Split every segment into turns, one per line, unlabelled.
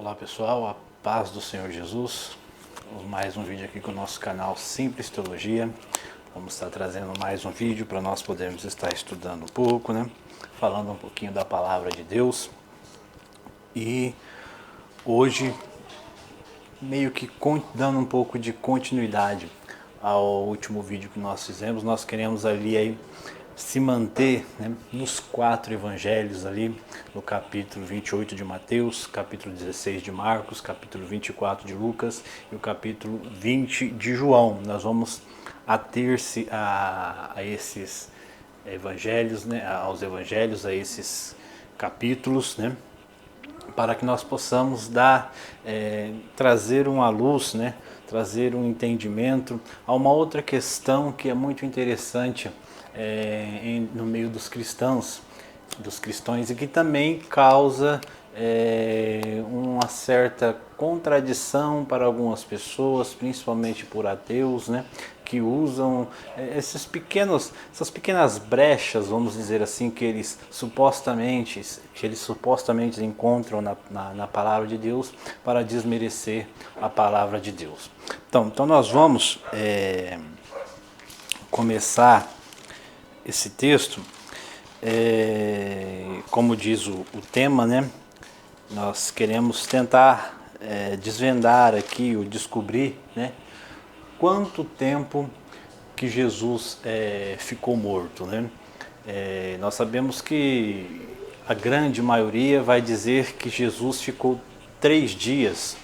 Olá pessoal, a paz do Senhor Jesus. Mais um vídeo aqui com o nosso canal Simples Teologia. Vamos estar trazendo mais um vídeo para nós podermos estar estudando um pouco, falando um pouquinho da palavra de Deus. E hoje, meio que dando um pouco de continuidade ao último vídeo que nós fizemos, nós queremos ali se manter nos 4 evangelhos ali, no capítulo 28 de Mateus, capítulo 16 de Marcos, capítulo 24 de Lucas e o capítulo 20 de João. Nós vamos ater-se a esses evangelhos, aos evangelhos, a esses capítulos, para que nós possamos trazer uma luz, trazer um entendimento a uma outra questão que é muito interessante no meio dos cristãos e que também causa uma certa contradição para algumas pessoas, principalmente por ateus, que usam essas pequenas brechas, vamos dizer assim, que eles supostamente encontram na palavra de Deus para desmerecer a palavra de Deus. Então nós vamos começar esse texto, como diz o tema, nós queremos tentar desvendar aqui, ou descobrir, quanto tempo que Jesus ficou morto, nós sabemos que a grande maioria vai dizer que Jesus ficou 3 dias,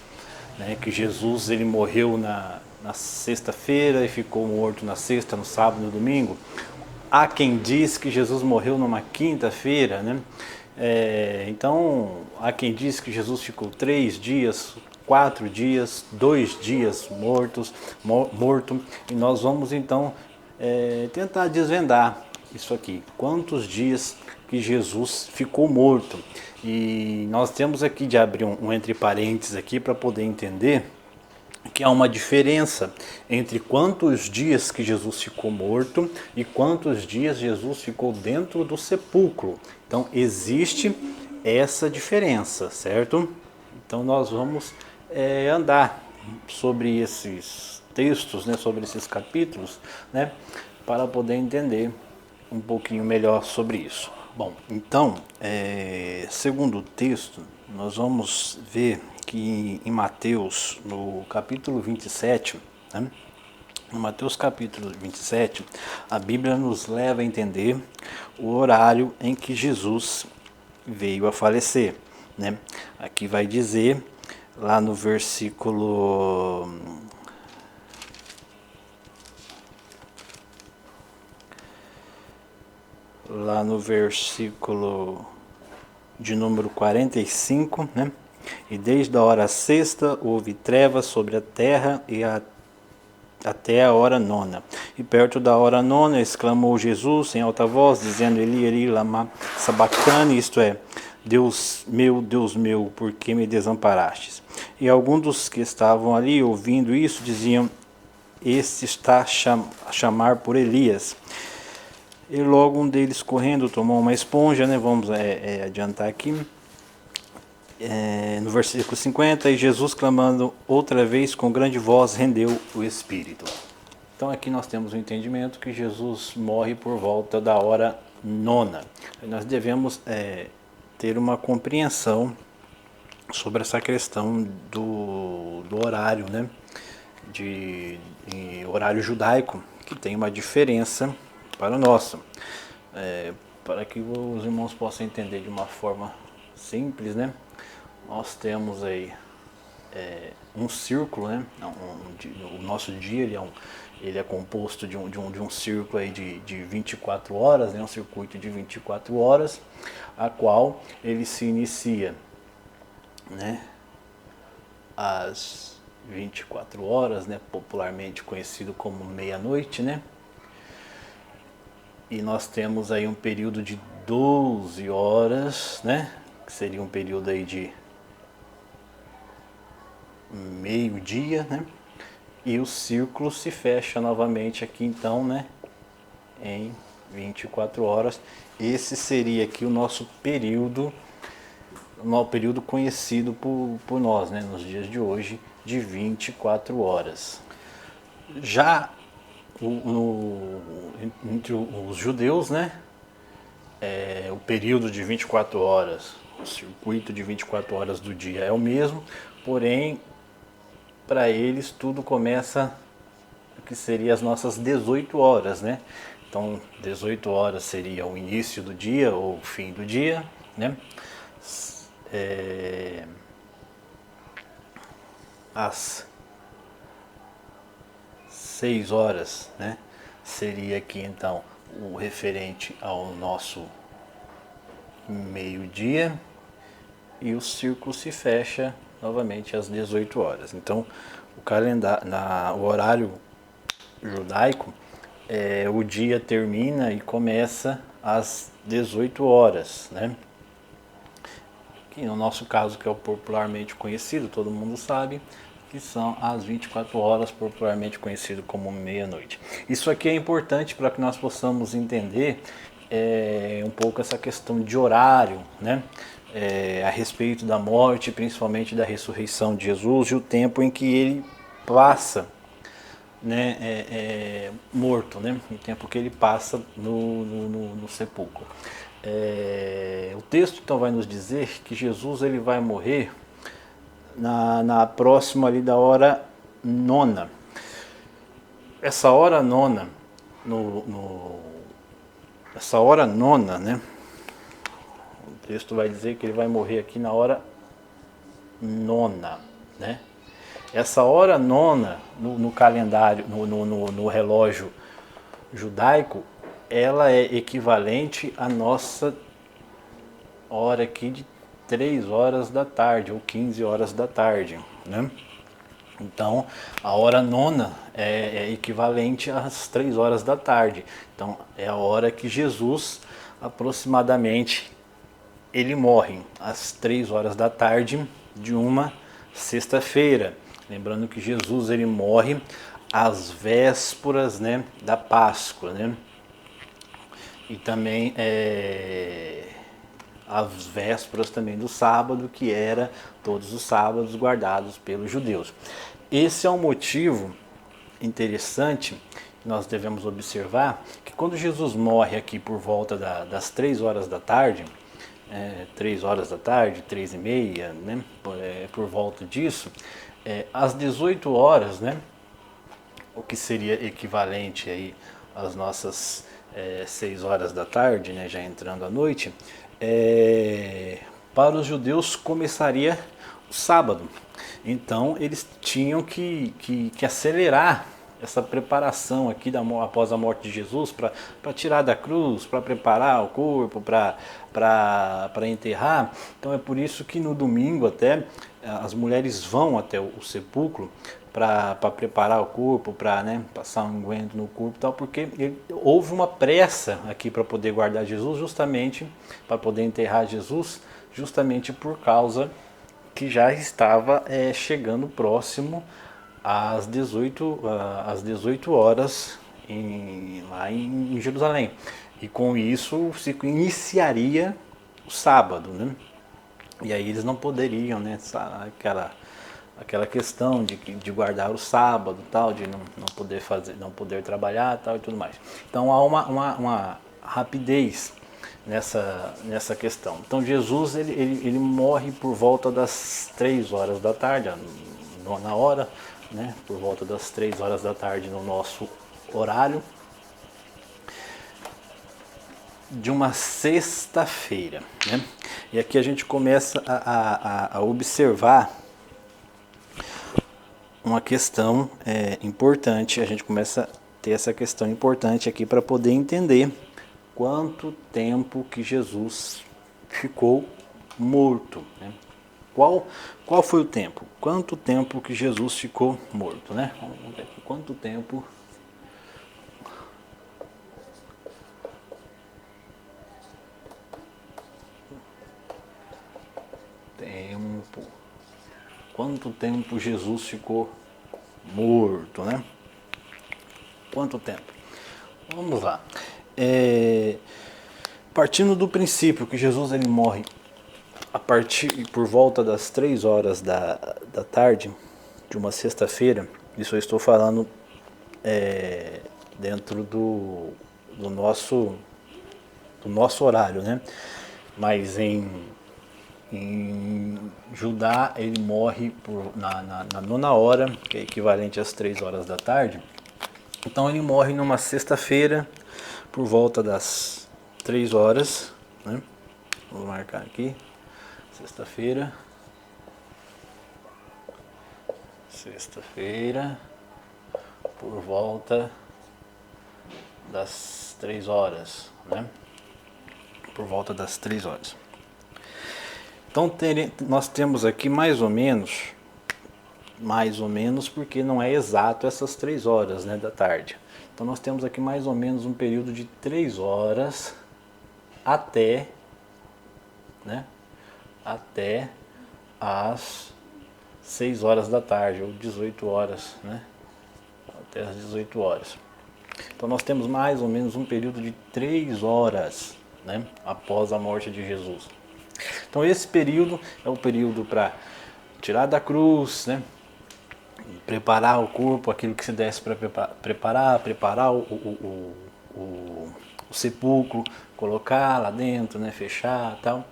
que Jesus ele morreu na sexta-feira e ficou morto na sexta, no sábado e no domingo. Há quem diz que Jesus morreu numa quinta-feira, então há quem diz que Jesus ficou 3 dias, 4 dias, 2 dias morto, e nós vamos então tentar desvendar isso aqui, quantos dias que Jesus ficou morto. E nós temos aqui de abrir um entre parênteses aqui para poder entender que há uma diferença entre quantos dias que Jesus ficou morto e quantos dias Jesus ficou dentro do sepulcro. Então existe essa diferença, certo? Então nós vamos andar sobre esses textos, sobre esses capítulos, para poder entender um pouquinho melhor sobre isso. Bom, então, segundo o texto, nós vamos ver que em Mateus, no capítulo 27, no Mateus capítulo 27, a Bíblia nos leva a entender o horário em que Jesus veio a falecer. Aqui vai dizer, lá no versículo... Lá no versículo de número 45, E desde a hora sexta houve trevas sobre a terra até a hora nona. E perto da hora nona exclamou Jesus em alta voz, dizendo: Eli, Eli, lama sabachthani, isto é, Deus meu, por que me desamparastes? E alguns dos que estavam ali ouvindo isso diziam: Este está a chamar por Elias. E logo um deles correndo tomou uma esponja, vamos adiantar aqui, no versículo 50, e Jesus clamando outra vez com grande voz rendeu o Espírito. Então aqui nós temos o entendimento que Jesus morre por volta da hora nona. Nós devemos ter uma compreensão sobre essa questão do horário, de horário judaico, que tem uma diferença para o nosso, para que os irmãos possam entender de uma forma simples, nós temos aí um círculo, o nosso dia ele é composto de um círculo aí de 24 horas, um circuito de 24 horas, a qual ele se inicia, às 24 horas, popularmente conhecido como meia-noite, E nós temos aí um período de 12 horas, que seria um período aí de meio-dia, E o círculo se fecha novamente aqui então, em 24 horas. Esse seria aqui o nosso período no período conhecido por nós, né, nos dias de hoje, de 24 horas. Já entre os judeus, né, o período de 24 horas, o circuito de 24 horas do dia é o mesmo, porém, para eles tudo começa, que seria as nossas 18 horas, né? Então, 18 horas seria o início do dia ou o fim do dia, né? Às 6 horas, né? Seria aqui então o referente ao nosso meio-dia, e o círculo se fecha novamente às 18 horas. Então, o calendário, o horário judaico, o dia termina e começa às 18 horas, né? Que no nosso caso, que é o popularmente conhecido, todo mundo sabe, que são as 24 horas, popularmente conhecido como meia-noite. Isso aqui é importante para que nós possamos entender um pouco essa questão de horário, né? A respeito da morte, principalmente da ressurreição de Jesus, e o tempo em que ele passa, né, morto, né? O tempo que ele passa no sepulcro. O texto então vai nos dizer que Jesus ele vai morrer na próxima ali da hora nona. Essa hora nona, essa hora nona, né? O texto vai dizer que ele vai morrer aqui na hora nona, né? Essa hora nona no calendário, no relógio judaico, ela é equivalente à nossa hora aqui de 3 horas da tarde ou 15 horas da tarde, né? Então, a hora nona é equivalente às 3 horas da tarde. Então, é a hora que Jesus, aproximadamente, ele morre às 3 horas da tarde de uma sexta-feira. Lembrando que Jesus ele morre às vésperas, né, da Páscoa, né? E também às vésperas também do sábado, que era todos os sábados guardados pelos judeus. Esse é um motivo interessante que nós devemos observar, que quando Jesus morre aqui por volta das 3 horas da tarde, 3 horas da tarde, 3h30, né, por volta disso, às 18 horas, né, o que seria equivalente aí às nossas 6 horas da tarde, né, já entrando à noite, para os judeus começaria o sábado. Então eles tinham que acelerar essa preparação aqui após a morte de Jesus, para tirar da cruz, para preparar o corpo, para enterrar. Então é por isso que no domingo até as mulheres vão até o sepulcro para preparar o corpo, para, né, passar um unguento no corpo e tal, porque houve uma pressa aqui para poder guardar Jesus, justamente para poder enterrar Jesus, justamente por causa que já estava chegando próximo às 18 horas lá em Jerusalém. E com isso se iniciaria o sábado, né? E aí eles não poderiam, né, aquela questão de guardar o sábado, tal, de não poder fazer, não poder trabalhar, tal, e tudo mais. Então há uma rapidez nessa questão. Então Jesus ele morre por volta das 3 horas da tarde, na hora, né, por volta das 3 horas da tarde no nosso horário, de uma sexta-feira, né? E aqui a gente começa a observar uma questão importante, a gente começa a ter essa questão importante aqui para poder entender quanto tempo que Jesus ficou morto, né? Qual foi o tempo? Quanto tempo que Jesus ficou morto, né? Vamos ver aqui, quanto tempo quanto tempo Jesus ficou morto, né? Quanto tempo? Vamos lá. Partindo do princípio que Jesus ele morre a partir por volta das 3 horas da tarde de uma sexta-feira, isso eu estou falando dentro do nosso horário, né? Mas em Judá ele morre na nona hora, que é equivalente às 3 horas da tarde. Então ele morre numa sexta-feira por volta das 3 horas, né? Vou marcar aqui, sexta-feira, por volta das 3 horas, né? Por volta das 3 horas. Então nós temos aqui mais ou menos porque não é exato essas 3 horas, né, da tarde. Então nós temos aqui mais ou menos um período de 3 horas até as 6 horas da tarde, ou 18 horas, né? Até as 18 horas. Então nós temos mais ou menos um período de 3 horas, né, após a morte de Jesus. Então esse período é o período para tirar da cruz, né, preparar o corpo, aquilo que se desse para preparar o sepulcro, colocar lá dentro, né, fechar e tal.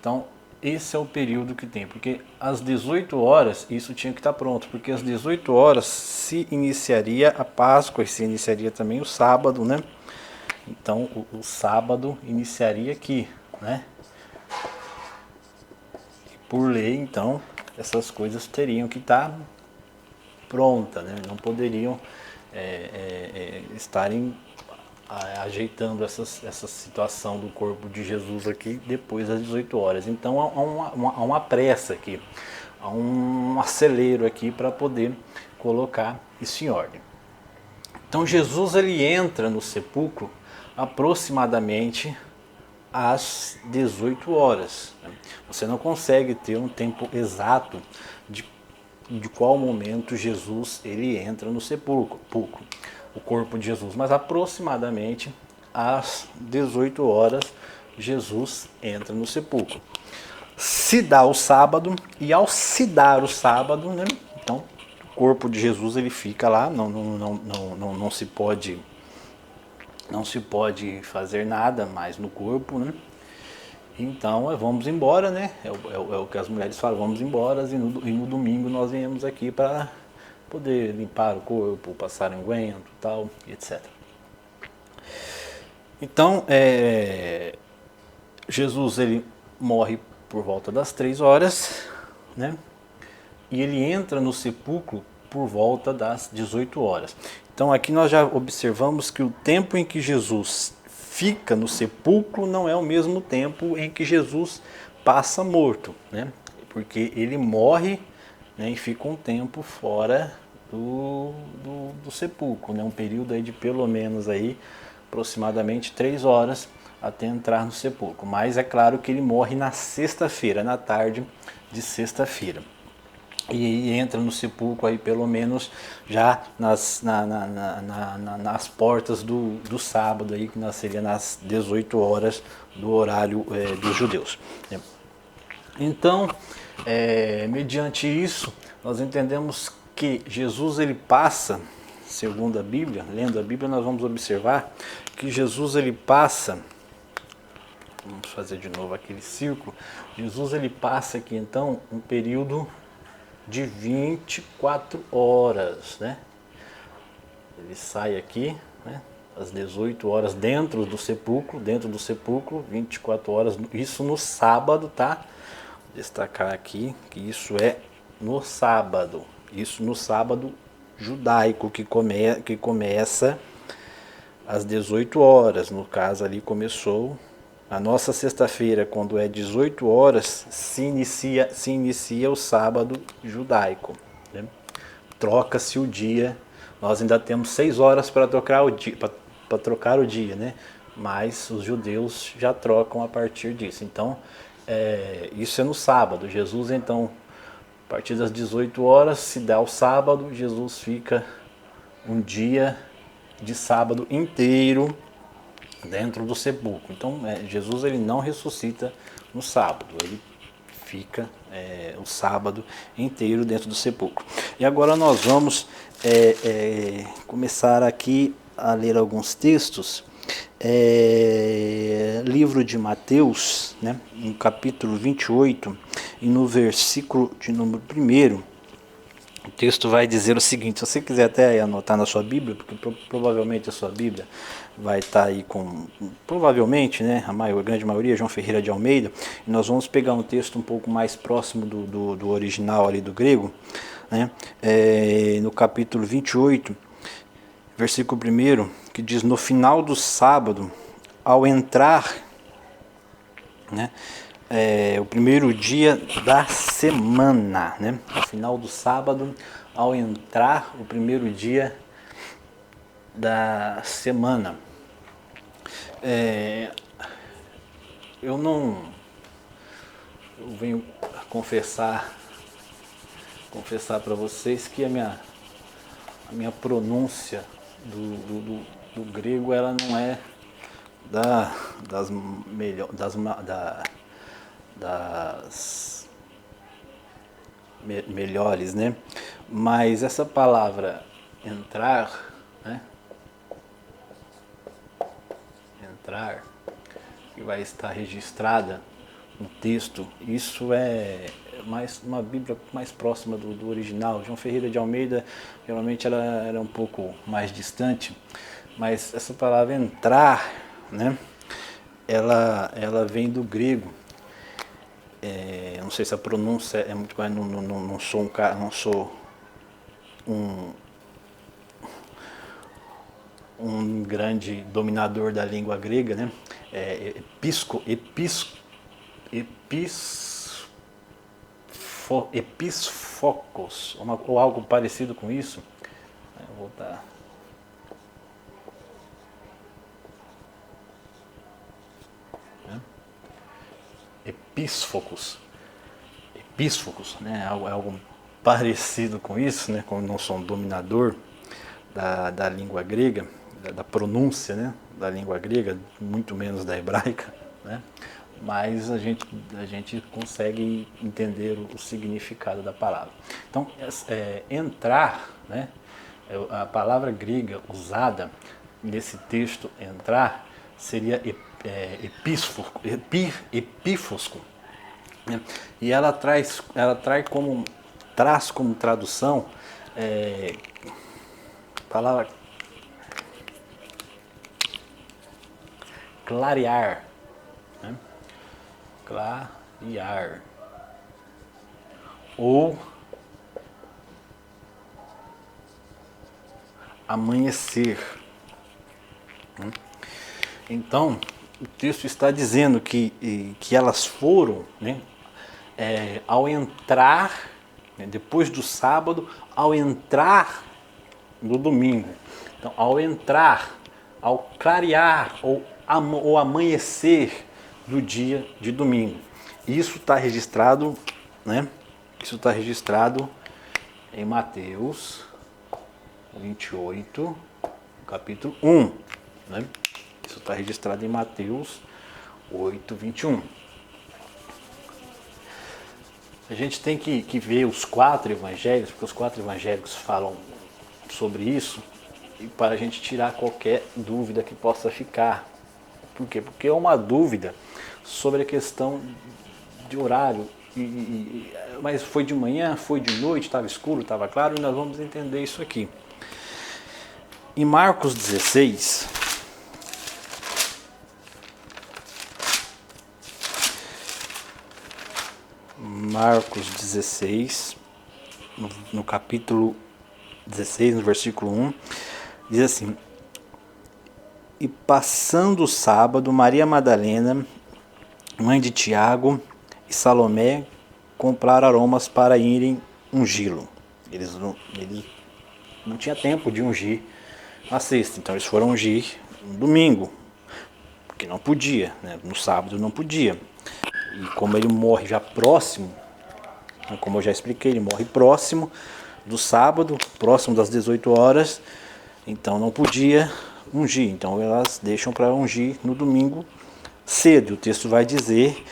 Então esse é o período que tem, porque às 18 horas isso tinha que estar pronto, porque às 18 horas se iniciaria a Páscoa e se iniciaria também o sábado, né? Então o sábado iniciaria aqui, né? E por lei, então, essas coisas teriam que estar prontas, né? Não poderiam estarem ajeitando essa situação do corpo de Jesus aqui depois das 18 horas. Então há uma pressa aqui, há um acelero aqui para poder colocar isso em ordem. Então Jesus ele entra no sepulcro aproximadamente às 18 horas. Você não consegue ter um tempo exato de qual momento Jesus ele entra no sepulcro, o corpo de Jesus, mas aproximadamente às 18 horas Jesus entra no sepulcro. Se dá o sábado, e ao se dar o sábado, né, então o corpo de Jesus ele fica lá, não se pode fazer nada mais no corpo, né? Então vamos embora, né? É o que as mulheres falam, vamos embora, e no domingo nós viemos aqui para poder limpar o corpo, passar unguento, tal, etc. Então Jesus ele morre por volta das 3 horas, né? E ele entra no sepulcro por volta das 18 horas. Então aqui nós já observamos que o tempo em que Jesus fica no sepulcro não é o mesmo tempo em que Jesus passa morto, né? Porque ele morre, né, e fica um tempo fora do sepulcro, né? Um período aí de pelo menos aí, aproximadamente 3 horas até entrar no sepulcro. Mas é claro que ele morre na sexta-feira, na tarde de sexta-feira. E entra no sepulcro aí pelo menos já nas portas do sábado, aí, que seria nas 18 horas do horário dos judeus. Então, mediante isso, nós entendemos que Jesus ele passa, segundo a Bíblia, lendo a Bíblia, nós vamos observar que Jesus ele passa, vamos fazer de novo aquele círculo, Jesus ele passa aqui então um período de 24 horas, né? Ele sai aqui, né, às 18 horas dentro do sepulcro, 24 horas, isso no sábado, tá? Vou destacar aqui que isso é no sábado, judaico, que começa às 18 horas, no caso ali começou a nossa sexta-feira, quando é 18 horas, se inicia o sábado judaico, né? Troca-se o dia, nós ainda temos 6 horas para trocar o dia, né? Mas os judeus já trocam a partir disso. Então, isso é no sábado. Jesus, então, a partir das 18 horas, se dá o sábado, Jesus fica um dia de sábado inteiro dentro do sepulcro. Então Jesus ele não ressuscita no sábado, ele fica o sábado inteiro dentro do sepulcro. E agora nós vamos começar aqui a ler alguns textos. Livro de Mateus, né, no capítulo 28 e no versículo de número 1, o texto vai dizer o seguinte. Se você quiser até anotar na sua Bíblia, porque provavelmente a sua Bíblia vai estar aí com, provavelmente, né, a grande maioria, João Ferreira de Almeida, e nós vamos pegar um texto um pouco mais próximo do original ali do grego, né, no capítulo 28, versículo 1, que diz: no final do sábado, ao entrar, né, o primeiro dia da semana, né, no final do sábado, ao entrar o primeiro dia da semana. Eu venho confessar para vocês que a minha pronúncia do grego, ela não é das melhores, né? Mas essa palavra entrar, né? Entrar, que vai estar registrada no texto, isso é mais uma Bíblia mais próxima do original. João Ferreira de Almeida, geralmente ela era um pouco mais distante, mas essa palavra entrar, né? Ela vem do grego. Não sei se a pronúncia é muito mais, não sou um grande dominador da língua grega, né? Episfocos, ou algo parecido com isso. Vou voltar. Episfocos, né? Algo parecido com isso, né? Como não sou um dominador da língua grega, da pronúncia, né, da língua grega, muito menos da hebraica, né, mas a gente consegue entender o significado da palavra. Então, entrar, né, a palavra grega usada nesse texto, entrar, seria epífosco, né, e ela traz como tradução palavra clarear, né? Clarear, ou amanhecer, né? Então, o texto está dizendo que elas foram, né, ao entrar, né, depois do sábado, ao entrar no domingo. Então, ao entrar, ao clarear ou amanhecer do dia de domingo. Isso está registrado, né? Isso está registrado em Mateus 28, capítulo 1, né? Isso está registrado em Mateus 8, 21. A gente tem que ver os 4 evangelhos, porque os 4 evangelhos falam sobre isso, e para a gente tirar qualquer dúvida que possa ficar. Por quê? Porque é uma dúvida sobre a questão de horário, mas foi de manhã, foi de noite, estava escuro, estava claro, e nós vamos entender isso aqui. Em Marcos 16, no capítulo 16, no versículo 1, diz assim: e passando o sábado, Maria Madalena, mãe de Tiago e Salomé, compraram aromas para irem ungí-lo. Eles não tinham tempo de ungir na sexta, então eles foram ungir no domingo, porque não podia, né? No sábado não podia. E como ele morre já próximo, como eu já expliquei, ele morre próximo do sábado, próximo das 18 horas, então não podia ungir. Então elas deixam para ungir no domingo cedo. O texto vai dizer,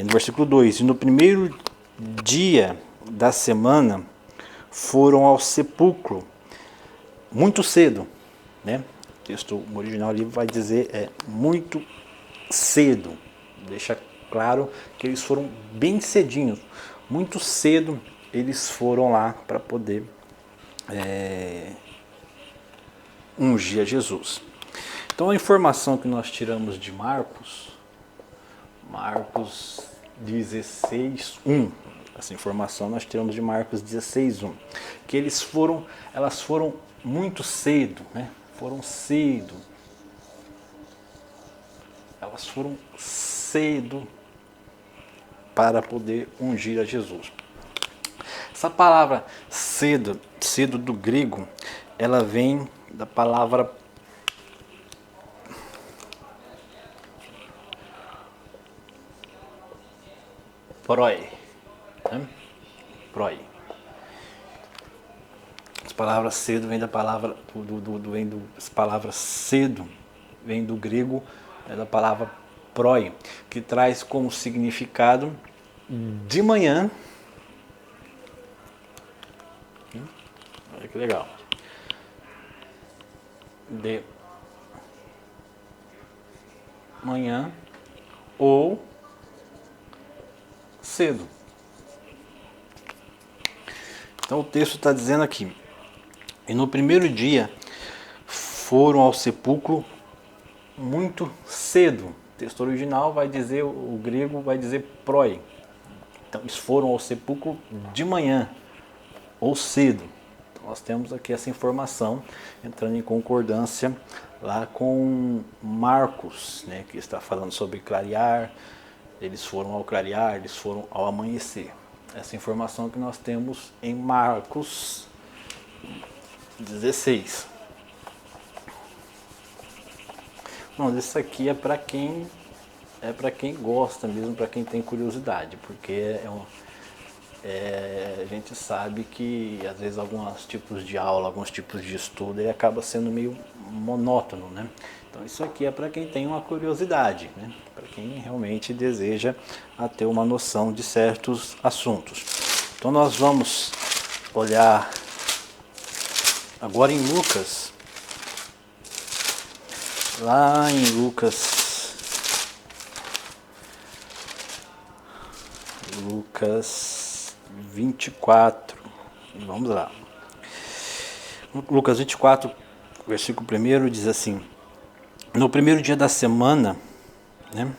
no versículo 2, e no primeiro dia da semana foram ao sepulcro muito cedo, né? O texto original ali vai dizer muito cedo, deixa claro que eles foram bem cedinhos, muito cedo eles foram lá para poder ungir a Jesus. Então a informação que nós tiramos de Marcos 16:1, essa informação nós tiramos de Marcos 16:1, que elas foram muito cedo, né? Foram cedo. Elas foram cedo para poder ungir a Jesus. Essa palavra cedo, cedo do grego, ela vem da palavra proi, né? Proi. As palavras cedo vem da palavra as palavras cedo vem do grego, da palavra proi, que traz como significado de manhã. Olha que legal. De manhã ou cedo. Então o texto está dizendo aqui: e no primeiro dia foram ao sepulcro muito cedo. O texto original vai dizer, o grego vai dizer proi. Então eles foram ao sepulcro de manhã ou cedo. Então, nós temos aqui essa informação entrando em concordância lá com Marcos, né, que está falando sobre clarear. Eles foram ao clarear, eles foram ao amanhecer. Essa informação que nós temos em Marcos 16. Não, isso aqui é para quem gosta mesmo, para quem tem curiosidade, porque a gente sabe que às vezes alguns tipos de aula, alguns tipos de estudo, ele acaba sendo meio monótono, né? Então isso aqui é para quem tem uma curiosidade, né? Para quem realmente deseja ter uma noção de certos assuntos. Então nós vamos olhar agora em Lucas, lá em Lucas 24, vamos lá. Lucas 24, versículo 1 diz assim: no primeiro dia da semana, né,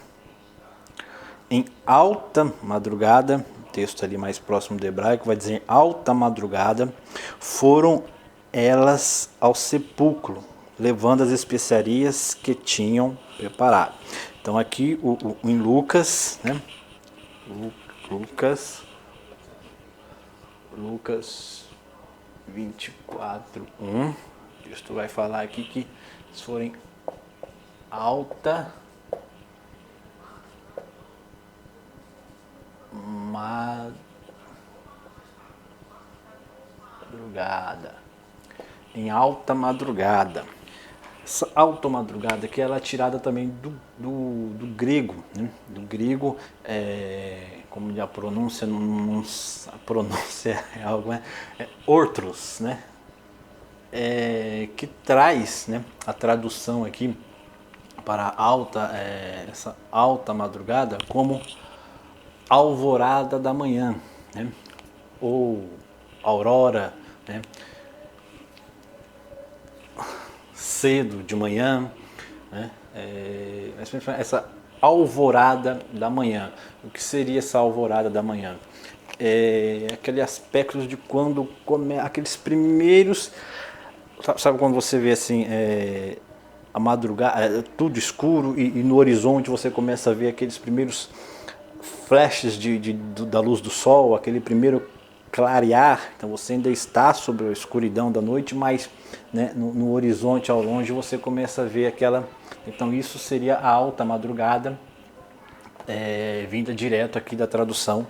em alta madrugada, o texto ali mais próximo do hebraico vai dizer alta madrugada, foram elas ao sepulcro, levando as especiarias que tinham preparado. Então aqui em Lucas, né, Lucas 24:1, o texto vai falar aqui que eles forem alta madrugada. Em alta madrugada. Essa alta madrugada aqui ela é tirada também do grego, né? Do grego, como a pronúncia, a pronúncia é algo, né? Ortros, né? Que traz, né, a tradução aqui para essa alta madrugada como alvorada da manhã, né? Ou aurora, né? Cedo de manhã, né? Essa alvorada da manhã. O que seria essa alvorada da manhã? Aquele aspecto de quando aqueles primeiros, sabe quando você vê assim, a madrugada, tudo escuro e no horizonte você começa a ver aqueles primeiros flashes da luz do sol, aquele primeiro clarear. Então você ainda está sobre a escuridão da noite, mas, né, no horizonte ao longe você começa a ver aquela. Então isso seria a alta madrugada, vinda direto aqui da tradução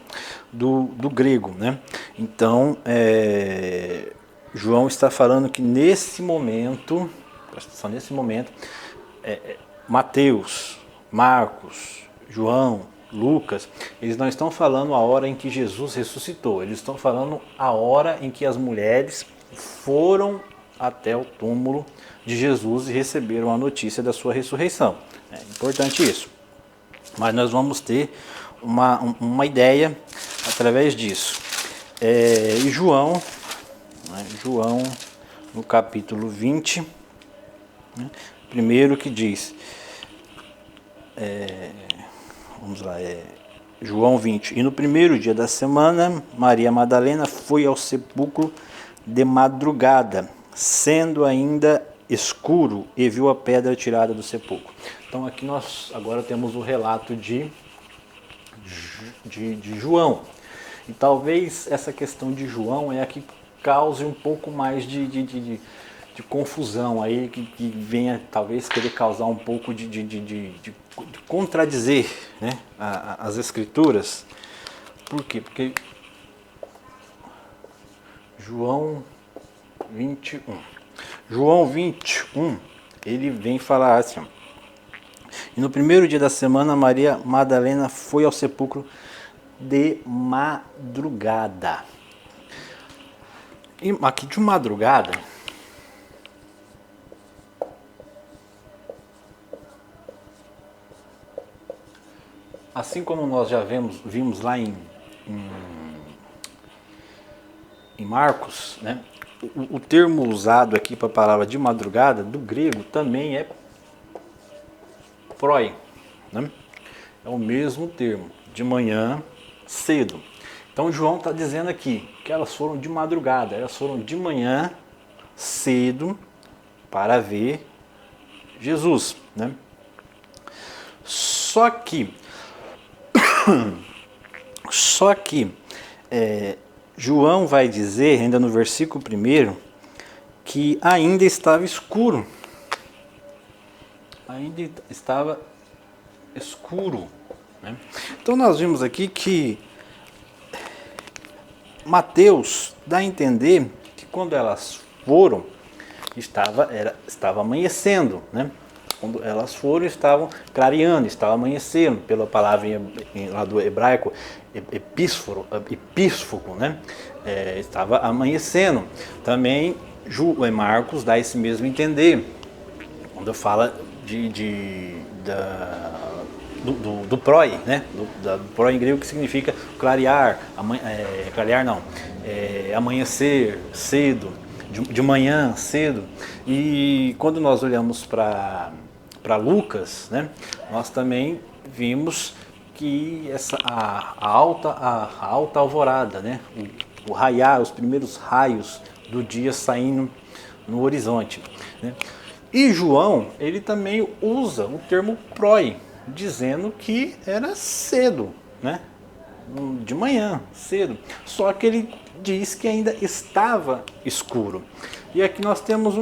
do grego, né? Então João está falando que nesse momento, Mateus, Marcos, João, Lucas, eles não estão falando a hora em que Jesus ressuscitou, eles estão falando a hora em que as mulheres foram até o túmulo de Jesus e receberam a notícia da sua ressurreição. É importante isso. Mas nós vamos ter uma ideia através disso. E João, né, João no capítulo 20, né, primeiro que diz, vamos lá, João 20, e no primeiro dia da semana, Maria Madalena foi ao sepulcro de madrugada, sendo ainda escuro, e viu a pedra tirada do sepulcro. Então aqui nós agora temos o relato de João. E talvez essa questão de João é a que cause um pouco mais de confusão aí, que venha talvez querer causar um pouco de contradizer, né, as escrituras. Por quê? Porque João 21. João 21, ele vem falar assim: e no primeiro dia da semana, Maria Madalena foi ao sepulcro de madrugada. E aqui de madrugada, assim como nós já vimos lá em Marcos, né? O termo usado aqui para a palavra de madrugada, do grego, também é proi, né? É o mesmo termo, de manhã, cedo. Então João está dizendo aqui que elas foram de madrugada, elas foram de manhã, cedo, para ver Jesus, né? Só que João vai dizer, ainda no versículo 1, que ainda estava escuro. Ainda estava escuro, né? Então nós vimos aqui que Mateus dá a entender que quando elas foram, estava amanhecendo, né? Quando elas foram, estavam clareando, estava amanhecendo, pela palavra lá do hebraico, epísfogo, né? Estava amanhecendo. Também Marcos dá esse mesmo entender, quando fala do proi, né? Do proi em grego, que significa clarear, amanhecer cedo, de manhã cedo. E quando nós olhamos para Lucas, né, nós também vimos que a alta alvorada, né, o raiar, os primeiros raios do dia saindo no horizonte, né. E João, ele também usa o termo proi, dizendo que era cedo, né, de manhã, cedo. Só que ele diz que ainda estava escuro. E aqui nós temos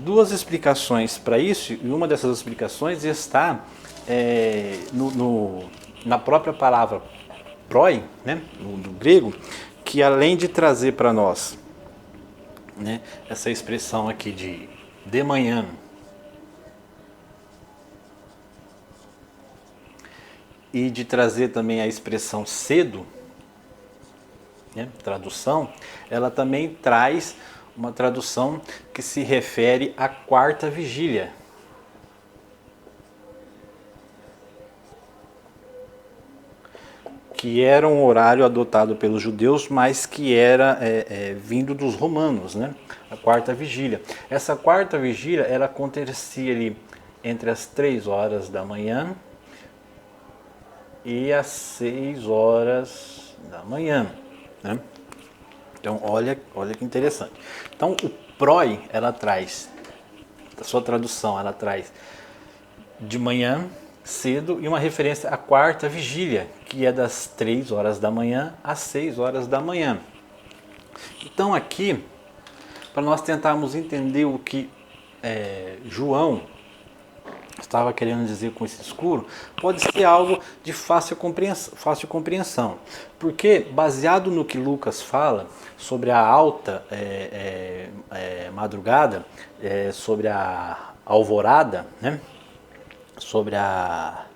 duas explicações para isso, e uma dessas explicações está na própria palavra proi, né, do grego, que além de trazer para nós, né, essa expressão aqui de manhã, e de trazer também a expressão cedo, né, tradução, ela também traz uma tradução que se refere à quarta vigília. Que era um horário adotado pelos judeus, mas que era vindo dos romanos, né? A quarta vigília. Essa quarta vigília, ela acontecia ali entre as 3 horas da manhã e as 6 horas da manhã, né? Então, olha que interessante. Então, o proi, ela traz, a sua tradução, ela traz de manhã, cedo, e uma referência à quarta vigília, que é das 3 horas da manhã às 6 horas da manhã. Então, aqui, para nós tentarmos entender o que João estava querendo dizer com esse escuro, pode ser algo de fácil compreensão, porque baseado no que Lucas fala sobre a alta madrugada, sobre a alvorada, né? sobre a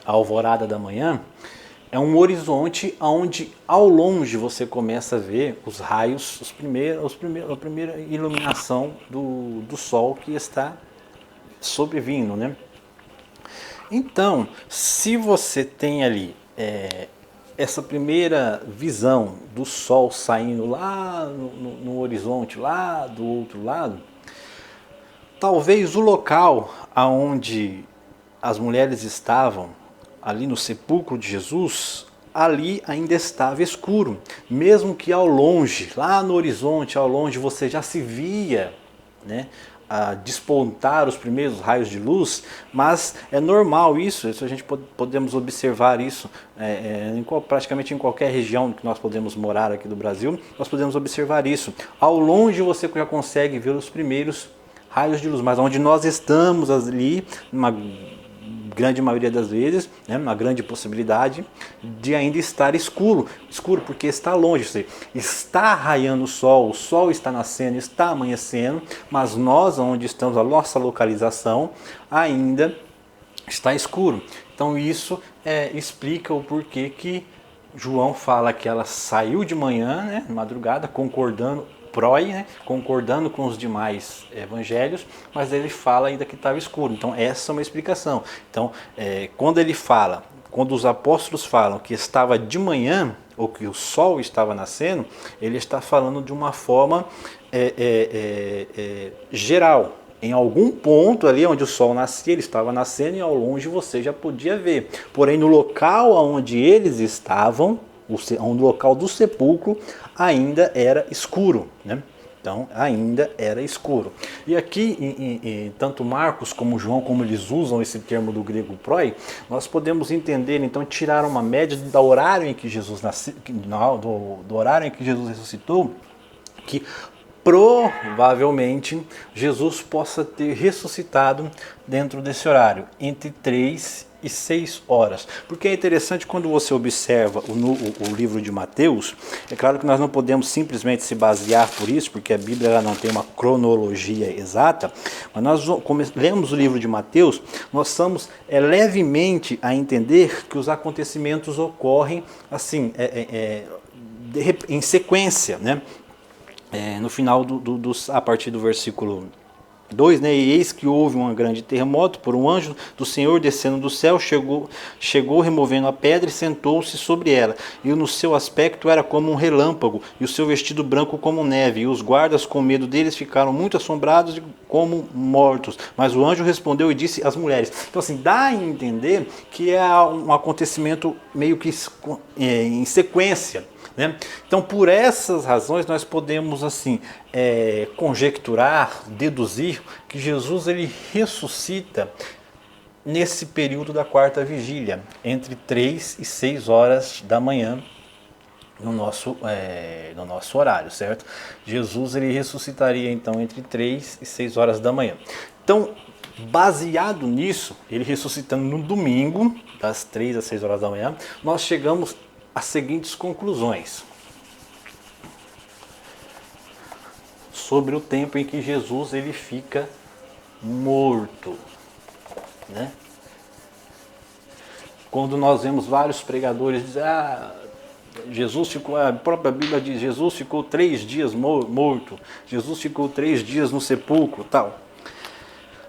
alvorada da manhã, é um horizonte onde ao longe você começa a ver os raios, a primeira iluminação do sol que está sobrevindo, né? Então, se você tem ali essa primeira visão do sol saindo lá no horizonte, lá do outro lado, talvez o local aonde as mulheres estavam, ali no sepulcro de Jesus, ali ainda estava escuro. Mesmo que ao longe, lá no horizonte, ao longe, você já se via, né, a despontar os primeiros raios de luz, mas é normal isso a gente podemos observar isso praticamente em qualquer região que nós podemos morar aqui do Brasil, nós podemos observar isso. Ao longe você já consegue ver os primeiros raios de luz, mas onde nós estamos ali, numa grande maioria das vezes, né, uma grande possibilidade de ainda estar escuro porque está longe, está raiando o sol está nascendo, está amanhecendo, mas nós onde estamos, a nossa localização ainda está escuro. Então isso explica o porquê que João fala que ela saiu de manhã, né, madrugada, concordando com os demais evangelhos, mas ele fala ainda que estava escuro. Então essa é uma explicação. Então quando os apóstolos falam que estava de manhã, ou que o sol estava nascendo, ele está falando de uma forma geral. Em algum ponto ali onde o sol nascia, ele estava nascendo e ao longe você já podia ver. Porém, no local onde eles estavam, no local do sepulcro, ainda era escuro, né? Então, ainda era escuro. E aqui, tanto Marcos como João, como eles usam esse termo do grego proi, nós podemos entender, então, tirar uma média do horário em que Jesus nasceu, do horário em que Jesus ressuscitou, que provavelmente Jesus possa ter ressuscitado dentro desse horário, entre 3 e 6 horas. Porque é interessante quando você observa o livro de Mateus, é claro que nós não podemos simplesmente se basear por isso, porque a Bíblia ela não tem uma cronologia exata, mas nós lemos o livro de Mateus, nós estamos levemente a entender que os acontecimentos ocorrem assim, em sequência, né? No final a partir do versículo 2, né? E eis que houve um grande terremoto, por um anjo do Senhor descendo do céu, chegou removendo a pedra e sentou-se sobre ela. E no seu aspecto era como um relâmpago, e o seu vestido branco como neve. E os guardas, com medo deles, ficaram muito assombrados e como mortos. Mas o anjo respondeu e disse às mulheres. Então, assim, dá a entender que é um acontecimento meio que em sequência. Né? Então, por essas razões, nós podemos assim conjecturar, deduzir que Jesus ele ressuscita nesse período da quarta vigília, entre 3 e 6 horas da manhã, no nosso horário, certo? Jesus ele ressuscitaria então entre 3 e 6 horas da manhã. Então, baseado nisso, ele ressuscitando no domingo, das 3 às 6 horas da manhã, nós chegamos as seguintes conclusões sobre o tempo em que Jesus ele fica morto, né? Quando nós vemos vários pregadores dizer, Jesus ficou, a própria Bíblia diz, Jesus ficou 3 dias morto, Jesus ficou 3 dias no sepulcro, tal.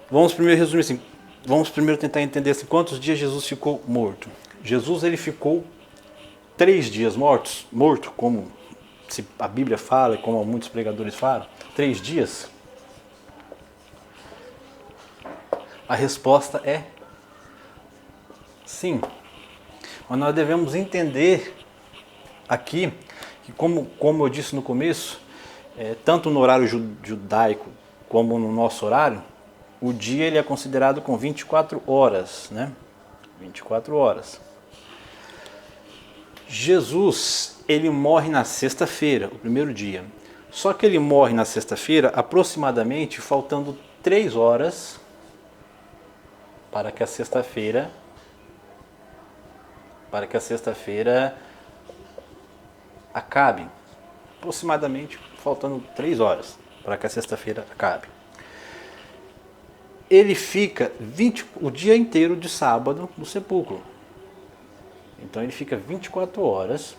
Vamos primeiro resumir assim, vamos primeiro tentar entender assim, quantos dias Jesus ficou morto. Jesus ele ficou 3 dias morto, como se a Bíblia fala, como muitos pregadores falam, 3 dias? A resposta é sim. Mas nós devemos entender aqui que, como eu disse no começo, tanto no horário judaico como no nosso horário, o dia ele é considerado com 24 horas, né? 24 horas. Jesus, ele morre na sexta-feira, o primeiro dia. Só que ele morre na sexta-feira aproximadamente faltando 3 horas para que a sexta-feira acabe. Aproximadamente faltando 3 horas para que a sexta-feira acabe. ele fica o dia inteiro de sábado no sepulcro. Então ele fica 24 horas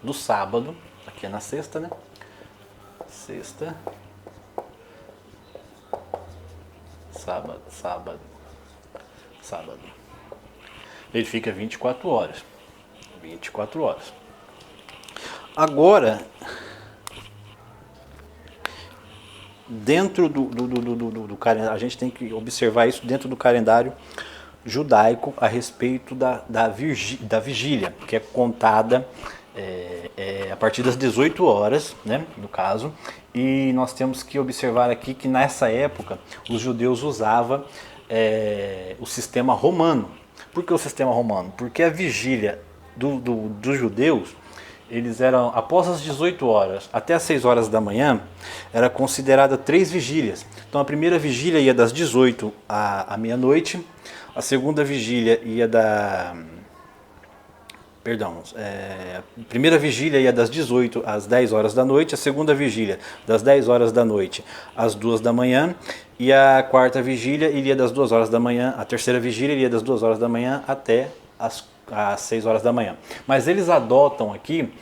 do sábado, aqui é na sexta, né? Sexta, sábado. Ele fica 24 horas. 24 horas. Agora, dentro do calendário, a gente tem que observar isso dentro do calendário judaico a respeito da vigília, que é contada a partir das 18 horas, né, no caso, e nós temos que observar aqui que nessa época os judeus usavam o sistema romano. Por que o sistema romano? Porque a vigília dos judeus, eles eram, após as 18 horas até as 6 horas da manhã, era considerada 3 vigílias. Então a primeira vigília ia das 18 à meia-noite, a segunda vigília ia a primeira vigília ia das 18 às 10 horas da noite, a segunda vigília das 10 horas da noite às 2 da manhã, e a quarta vigília iria das 2 horas da manhã, a terceira vigília iria das 2 horas da manhã até às 6 horas da manhã. Mas eles adotam aqui,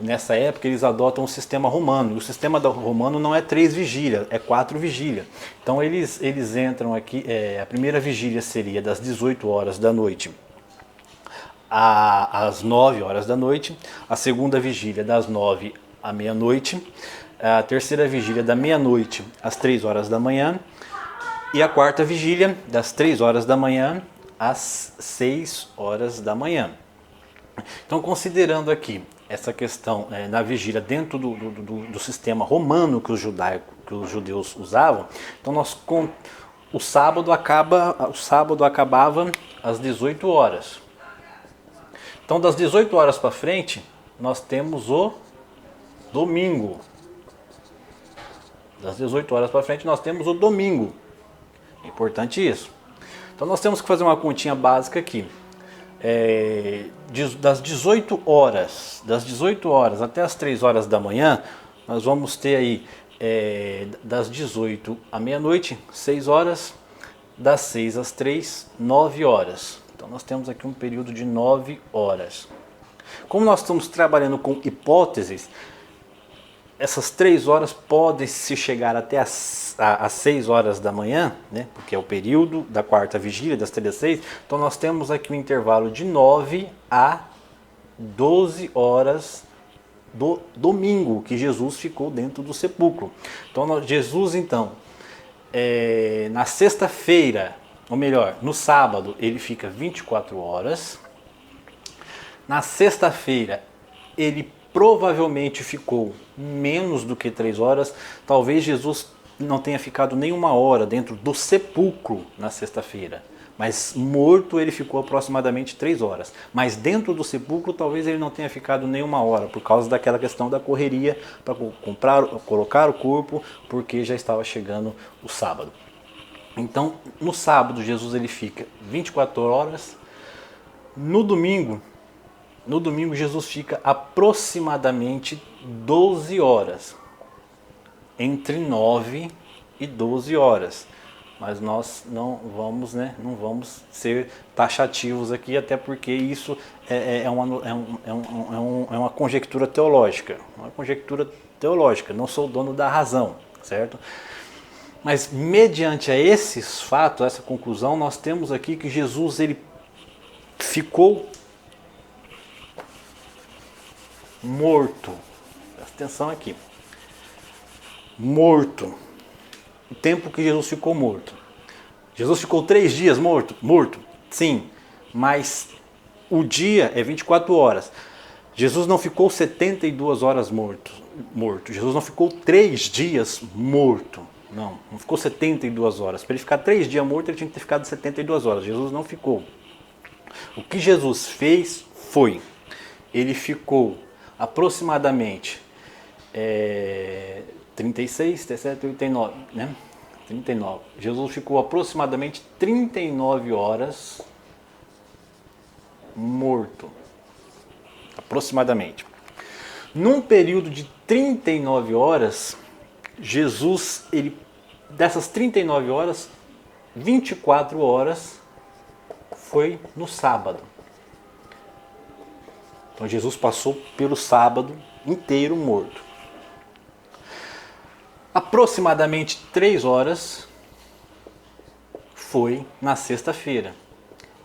nessa época, eles adotam o sistema romano. E o sistema romano não é 3 vigílias, é 4 vigílias. Então eles entram aqui, a primeira vigília seria das 18 horas da noite às 9 horas da noite, a segunda vigília das 9 à meia-noite, a terceira vigília da meia-noite às 3 horas da manhã e a quarta vigília das 3 horas da manhã às 6 horas da manhã. Então, considerando aqui essa questão na vigília dentro do sistema romano que os judeus usavam, então o sábado acabava às 18 horas. Então, das 18 horas para frente, nós temos o domingo. Das 18 horas para frente, nós temos o domingo. É importante isso. Então, nós temos que fazer uma continha básica aqui. Das 18 horas até as 3 horas da manhã, nós vamos ter aí das 18 à meia-noite, 6 horas, das 6 às 3, 9 horas. Então nós temos aqui um período de 9 horas. Como nós estamos trabalhando com hipóteses, essas 3 horas podem se chegar até às 6 horas da manhã, né? Porque é o período da quarta vigília, das 3 às 6. Então nós temos aqui um intervalo de 9 a 12 horas do domingo que Jesus ficou dentro do sepulcro. Então Jesus, na sexta-feira, ou melhor, no sábado, ele fica 24 horas. Na sexta-feira, ele provavelmente ficou menos do que 3 horas. Talvez Jesus não tenha ficado nem 1 hora dentro do sepulcro na sexta-feira. Mas morto ele ficou aproximadamente 3 horas. Mas dentro do sepulcro talvez ele não tenha ficado nem 1 hora, por causa daquela questão da correria para colocar o corpo, porque já estava chegando o sábado. Então, no sábado, Jesus ele fica 24 horas. No domingo, Jesus fica aproximadamente 12 horas. Entre 9 e 12 horas. Mas nós não vamos ser taxativos aqui, até porque isso é uma conjectura teológica. Uma conjectura teológica, não sou o dono da razão, certo? Mas mediante a esses fatos, essa conclusão, nós temos aqui que Jesus ele ficou morto. Presta atenção aqui. Morto. O tempo que Jesus ficou morto. Jesus ficou 3 dias morto? Morto, sim. Mas o dia é 24 horas. Jesus não ficou 72 horas morto. Jesus não ficou 3 dias morto. Não ficou 72 horas. Para ele ficar 3 dias morto, ele tinha que ter ficado 72 horas. Jesus não ficou. O que Jesus fez foi, ele ficou aproximadamente 36, 37, 39, né? 39. Jesus ficou aproximadamente 39 horas morto. Aproximadamente. Num período de 39 horas, Jesus, dessas 39 horas, 24 horas foi no sábado. Então Jesus passou pelo sábado inteiro morto. Aproximadamente 3 horas foi na sexta-feira.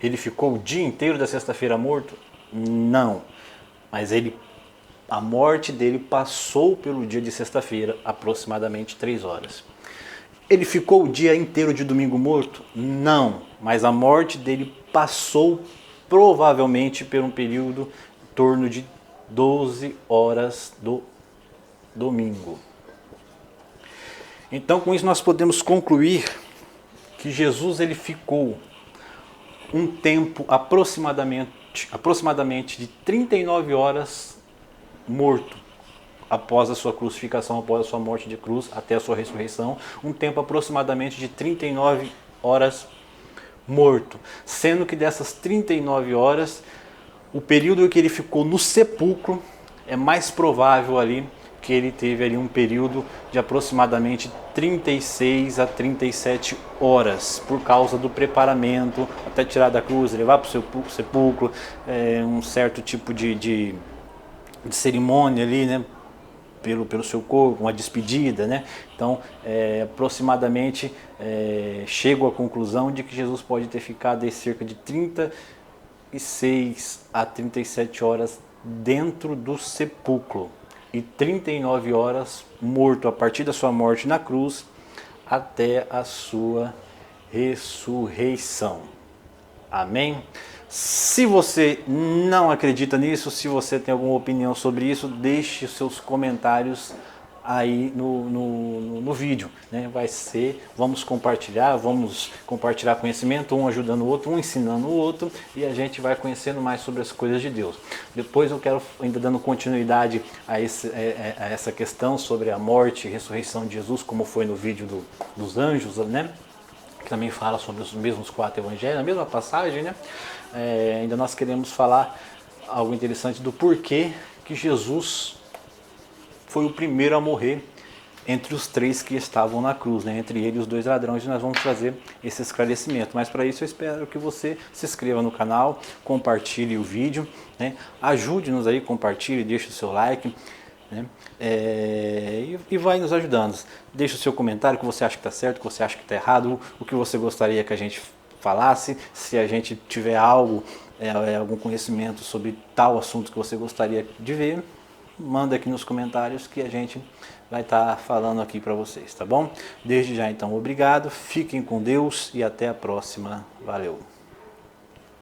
Ele ficou o dia inteiro da sexta-feira morto? Não. Mas a morte dele passou pelo dia de sexta-feira, aproximadamente 3 horas. Ele ficou o dia inteiro de domingo morto? Não. Mas a morte dele passou provavelmente por um período em torno de 12 horas do domingo. Então, com isso nós podemos concluir que Jesus ele ficou um tempo aproximadamente de 39 horas morto após a sua crucificação, após a sua morte de cruz, até a sua ressurreição, um tempo aproximadamente de 39 horas morto, sendo que dessas 39 horas, o período que ele ficou no sepulcro é mais provável ali que ele teve ali um período de aproximadamente 36 a 37 horas, por causa do preparamento, até tirar da cruz, levar para o sepulcro, um certo tipo de cerimônia ali, né? Pelo seu corpo, uma despedida, né? Então, aproximadamente, chego à conclusão de que Jesus pode ter ficado aí cerca de 36 a 37 horas dentro do sepulcro e 39 horas morto a partir da sua morte na cruz até a sua ressurreição. Amém? Se você não acredita nisso, se você tem alguma opinião sobre isso, deixe os seus comentários aí no vídeo, né? Vamos compartilhar conhecimento, um ajudando o outro, um ensinando o outro, e a gente vai conhecendo mais sobre as coisas de Deus. Depois eu quero, ainda dando continuidade a essa questão sobre a morte e ressurreição de Jesus, como foi no vídeo dos anjos, né? Que também fala sobre os mesmos 4 evangelhos, a mesma passagem, né? Ainda nós queremos falar algo interessante do porquê que Jesus foi o primeiro a morrer entre os 3 que estavam na cruz, né? Entre ele e os 2 ladrões, e nós vamos trazer esse esclarecimento. Mas para isso eu espero que você se inscreva no canal, compartilhe o vídeo, né? Ajude-nos aí, compartilhe, deixe o seu like, né? E vai nos ajudando. Deixe o seu comentário, o que você acha que está certo, o que você acha que está errado, o que você gostaria que a gente falasse, se a gente tiver algum conhecimento sobre tal assunto que você gostaria de ver, manda aqui nos comentários que a gente vai estar falando aqui para vocês, tá bom? Desde já então, obrigado, fiquem com Deus e até a próxima, valeu!